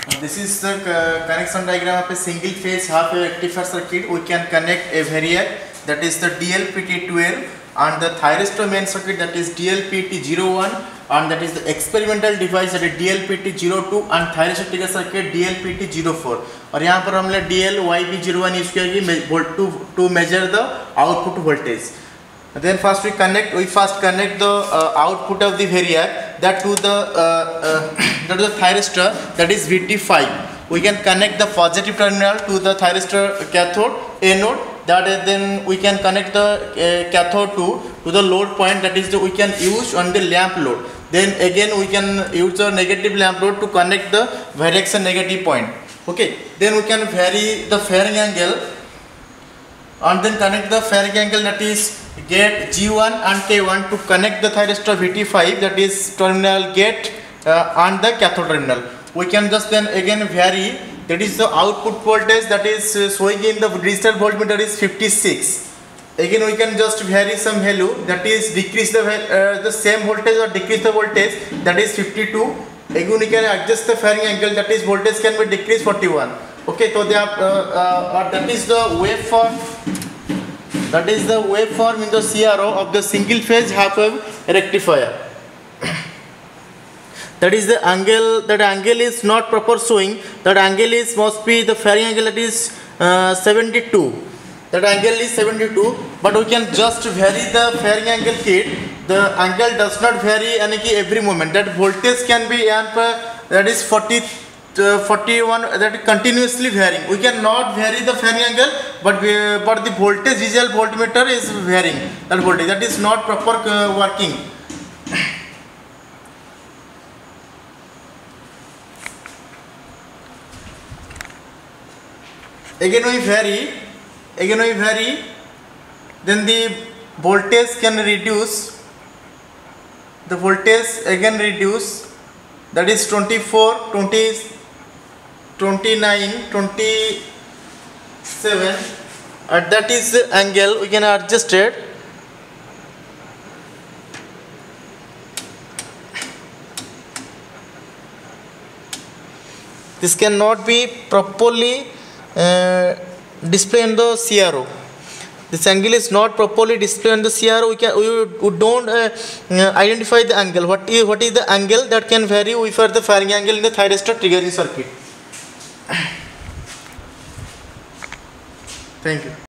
This is the connection diagram of a single phase half wave rectifier circuit. We can connect a variac, that is the DLPT12, and the thyristor main circuit, that is DLPT01, and that is the experimental device, that is DLPT02, and thyristor trigger circuit DLPT04. और यहाँ पर हमने DL-YB01 use किया to measure the output voltage. Then first we first connect the output of the variac that to the thyristor, that is VT5. We can connect the positive terminal to the thyristor cathode anode. That then we can connect the cathode to the load point, that is we can use on the lamp load. Then again we can use the negative lamp load to connect the variac negative point. Okay. Then we can vary the fairing angle and then connect the fairing angle, that is gate G1 and K1 to connect the thyristor VT5, that is terminal gate and the cathode terminal. We can just then again vary, that is the output voltage, that is showing in the digital voltmeter is 56. Again we can just vary some value, that is decrease the same voltage or decrease the voltage, that is 52. Again we can adjust the fairing angle, that is voltage can be decreased 41. Okay, so they are that is the waveform. That is the waveform in the CRO of the single phase half wave rectifier. That is the angle. That angle is not proper showing. That angle is must be the fairing angle, that is 72. That angle is 72. But we can just vary the fairing angle kit. The angle does not vary every moment. That voltage can be that is 41, that is continuously varying. We cannot vary the fairing angle, but the voltage digital voltmeter is varying. That voltage, that is not proper working. Again we vary. Then the voltage can reduce. The voltage again reduce. That is 24, 20. 29, 27, that is the angle we can adjust it. This cannot be properly displayed in the CRO. This angle is not properly displayed in the CRO. We don't identify the angle. What is the angle that can vary with the fairing angle in the thyristor triggering circuit? Thank you.